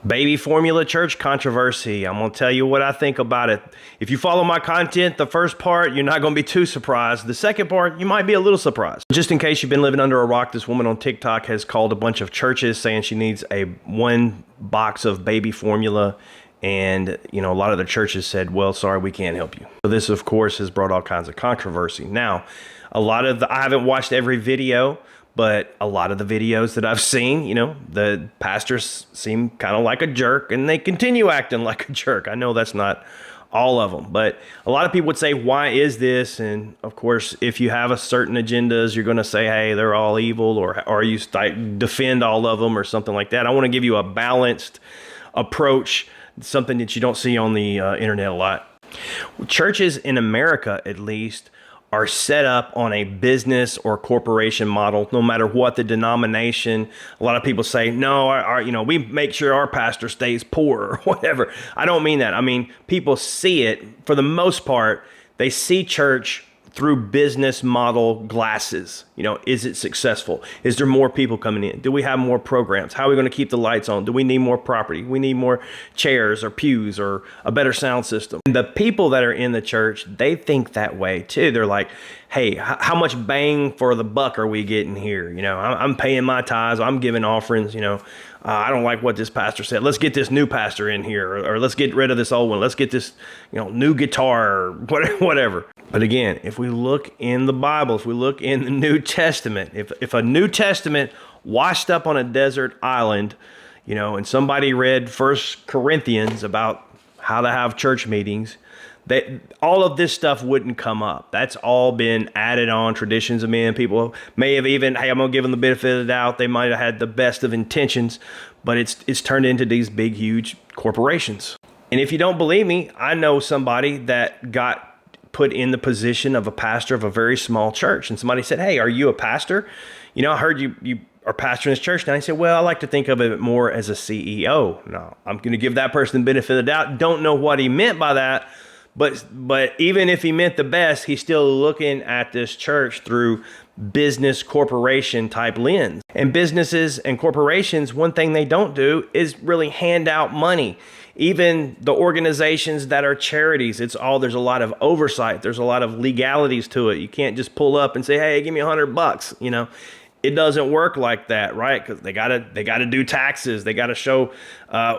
Baby formula church controversy. I'm going to tell you what I think about it. If you follow my content, the first part, you're not going to be too surprised. The second part, you might be a little surprised. Just in case you've been living under a rock, this woman on TikTok has called a bunch of churches saying she needs one box of baby formula. And, a lot of the churches said, well, sorry, we can't help you. So this, of course, has brought all kinds of controversy. Now, I haven't watched every video, but a lot of the videos that I've seen, the pastors seem kind of like a jerk and they continue acting like a jerk. I know that's not all of them, but a lot of people would say, why is this? And of course, if you have a certain agendas, you're going to say, hey, they're all evil, or you defend all of them or something like that. I want to give you a balanced approach, something that you don't see on the internet a lot. Churches in America, at least, are set up on a business or corporation model, no matter what the denomination. A lot of people say, no, we make sure our pastor stays poor or whatever. I don't mean that. I mean, people see it, for the most part, they see church through business model glasses. Is it successful? Is there more people coming in? Do we have more programs? How are we going to keep the lights on? Do we need more property? We need more chairs or pews or a better sound system. And the people that are in the church, they think that way too. They're like, hey, how much bang for the buck are we getting here? I'm paying my tithes. I'm giving offerings. I don't like what this pastor said. Let's get this new pastor in here, or let's get rid of this old one. Let's get this, new guitar or whatever. But again, if we look in the Bible, if we look in the New Testament, if a New Testament washed up on a desert island, and somebody read 1 Corinthians about how to have church meetings, all of this stuff wouldn't come up. That's all been added on, traditions of men. People may have even, hey, I'm going to give them the benefit of the doubt. They might have had the best of intentions, but it's turned into these big, huge corporations. And if you don't believe me, I know somebody that got put in the position of a pastor of a very small church. And somebody said, hey, are you a pastor? I heard you are pastoring this church. And I said, well, I like to think of it more as a CEO. No, I'm going to give that person the benefit of the doubt. Don't know what he meant by that. But even if he meant the best, he's still looking at this church through business corporation type lens. And businesses and corporations, one thing they don't do is really hand out money. Even the organizations that are charities, there's a lot of oversight. There's a lot of legalities to it. You can't just pull up and say, hey, give me $100. It doesn't work like that, right? Because they gotta do taxes. They gotta show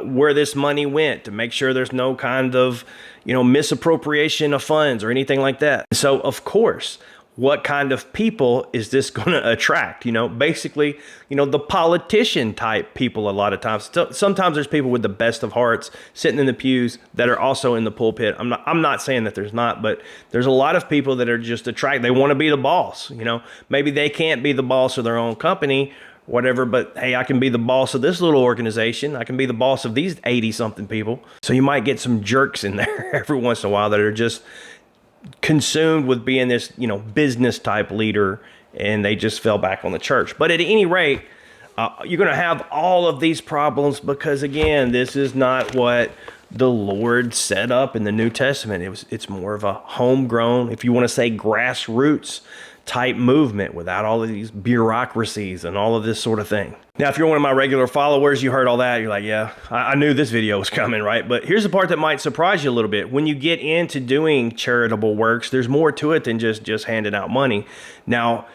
where this money went to make sure there's no kind of misappropriation of funds or anything like that. So of course, what kind of people is this going to attract? Basically, the politician type people. A lot of times, sometimes there's people with the best of hearts sitting in the pews that are also in the pulpit. I'm not saying that there's not, but there's a lot of people that are just attracted. They want to be the boss. Maybe they can't be the boss of their own company, whatever, but hey, I can be the boss of this little organization. I can be the boss of these 80 something people. So you might get some jerks in there every once in a while that are just consumed with being this, business type leader, and they just fell back on the church. But at any rate, you're going to have all of these problems because, again, this is not what the Lord set up in the New Testament. It's more of a homegrown, if you want to say grassroots type movement without all of these bureaucracies and all of this sort of thing. Now, if you're one of my regular followers, you heard all that. You're like, yeah, I knew this video was coming, right? But here's the part that might surprise you a little bit. When you get into doing charitable works, there's more to it than just handing out money. Now,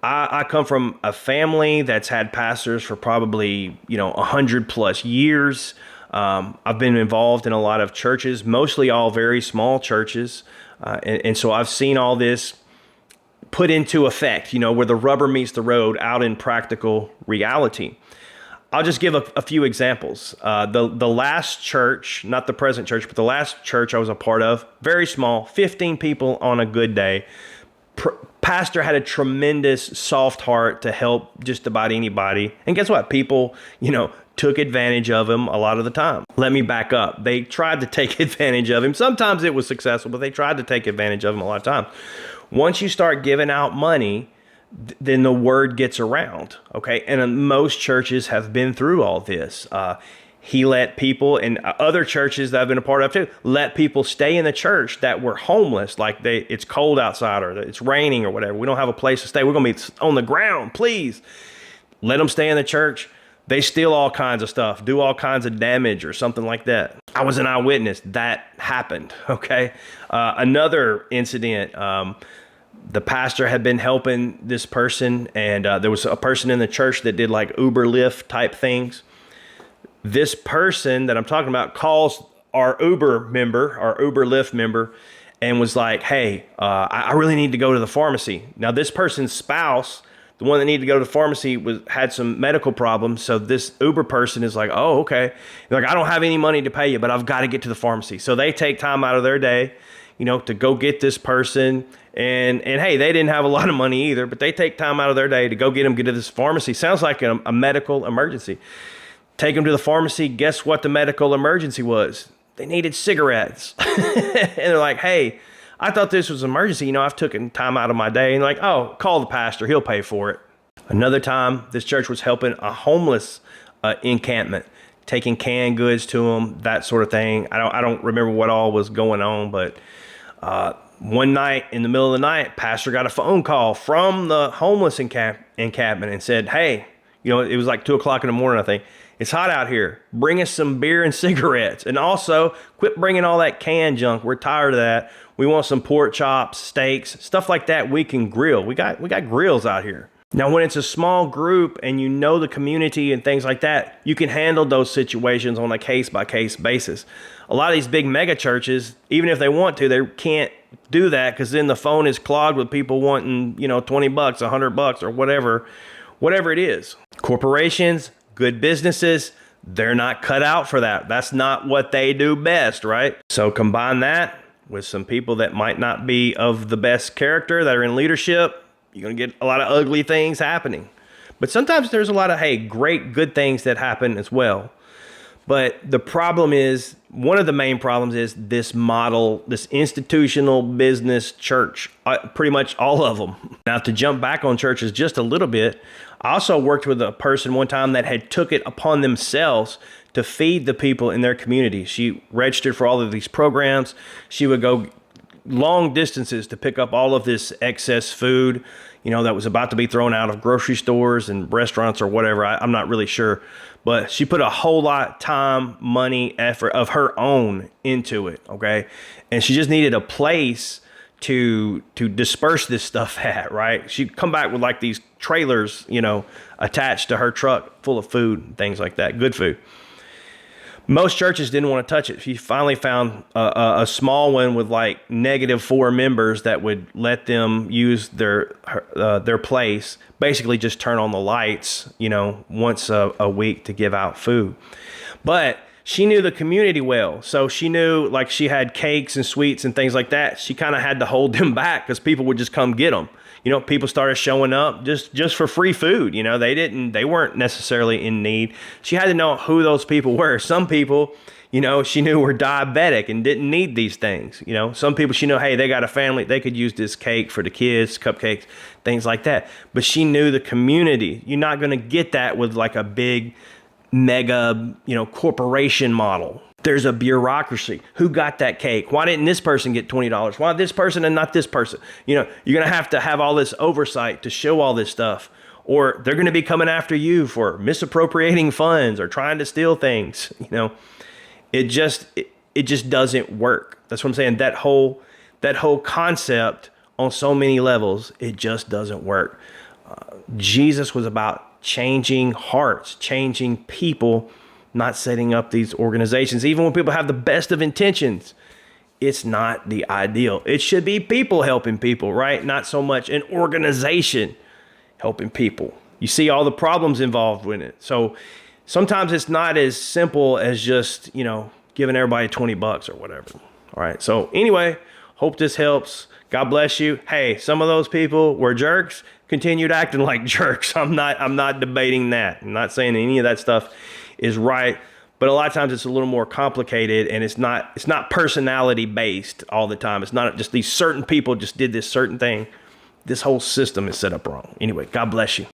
I come from a family that's had pastors for probably, 100 plus years. I've been involved in a lot of churches, mostly all very small churches. And so I've seen all this put into effect, where the rubber meets the road out in practical reality. I'll just give a few examples. The last church, not the present church, but the last church I was a part of, very small, 15 people on a good day. Pastor had a tremendous soft heart to help just about anybody. And guess what? People, took advantage of him a lot of the time. Let me back up. They tried to take advantage of him. Sometimes it was successful, but they tried to take advantage of him a lot of times. Once you start giving out money, then the word gets around, okay? And most churches have been through all this. He let people, and other churches that I've been a part of too, let people stay in the church that were homeless, like it's cold outside or it's raining or whatever. We don't have a place to stay. We're going to be on the ground, please. Let them stay in the church. They steal all kinds of stuff, do all kinds of damage or something like that. I was an eyewitness. That happened, okay? Another incident, the pastor had been helping this person, and there was a person in the church that did like Uber Lyft type things. This person that I'm talking about calls our Uber Lyft member, and was like, hey, I really need to go to the pharmacy. Now, this person's spouse, the one that needed to go to the pharmacy, had some medical problems. So this Uber person is like, oh, okay. They're like, I don't have any money to pay you, but I've got to get to the pharmacy. So they take time out of their day, to go get this person. And hey, they didn't have a lot of money either, but they take time out of their day to go get to this pharmacy. Sounds like a medical emergency. Take them to the pharmacy. Guess what the medical emergency was? They needed cigarettes. And they're like, hey, I thought this was an emergency. I've taken time out of my day. And like, oh, call the pastor. He'll pay for it. Another time, this church was helping a homeless encampment, taking canned goods to them, that sort of thing. I don't remember what all was going on, but one night in the middle of the night, pastor got a phone call from the homeless encampment and said, hey, it was like 2:00 in the morning, I think. It's hot out here. Bring us some beer and cigarettes. And also, quit bringing all that canned junk. We're tired of that. We want some pork chops, steaks, stuff like that we can grill. We got grills out here. Now, when it's a small group and the community and things like that, you can handle those situations on a case-by-case basis. A lot of these big mega churches, even if they want to, they can't do that because then the phone is clogged with people wanting, $20, $100, or whatever it is. Corporations, good businesses, they're not cut out for that. That's not what they do best, right? So combine that with some people that might not be of the best character that are in leadership, you're going to get a lot of ugly things happening. But sometimes there's a lot of, great, good things that happen as well. But the problem is, one of the main problems is this model, this institutional business church, pretty much all of them. Now, to jump back on churches just a little bit, I also worked with a person one time that had took it upon themselves to feed the people in their community. She registered for all of these programs. She would go long distances to pick up all of this excess food, that was about to be thrown out of grocery stores and restaurants or whatever. I'm not really sure. But she put a whole lot of time, money, effort of her own into it, okay? And she just needed a place to disperse this stuff at, right? She'd come back with like these trailers, attached to her truck full of food and things like that, good food. Most churches didn't want to touch it. She finally found a small one with like -4 members that would let them use their place, basically just turn on the lights, once a week to give out food. But she knew the community well. So she knew, like, she had cakes and sweets and things like that. She kind of had to hold them back because people would just come get them. People started showing up just for free food. They weren't necessarily in need. She had to know who those people were. Some people, she knew were diabetic and didn't need these things. Some people she knew, hey, they got a family. They could use this cake for the kids, cupcakes, things like that. But she knew the community. You're not going to get that with like a big mega, corporation model. There's a bureaucracy. Who got that cake? Why didn't this person get $20? Why this person and not this person? You're going to have all this oversight to show all this stuff, or they're going to be coming after you for misappropriating funds or trying to steal things. It just doesn't work. That's what I'm saying. That whole concept on so many levels, it just doesn't work. Jesus was about changing hearts, changing people, not setting up these organizations. Even when people have the best of intentions, it's not the ideal. It should be people helping people, right? Not so much an organization helping people. You see all the problems involved with it. So sometimes it's not as simple as just, giving everybody $20 or whatever. All right. So anyway, hope this helps. God bless you. Hey, some of those people were jerks, continued acting like jerks. I'm not debating that. I'm not saying any of that stuff is right, but a lot of times it's a little more complicated, and it's not personality based all the time. It's not just these certain people just did this certain thing. This whole system is set up wrong. Anyway, God bless you.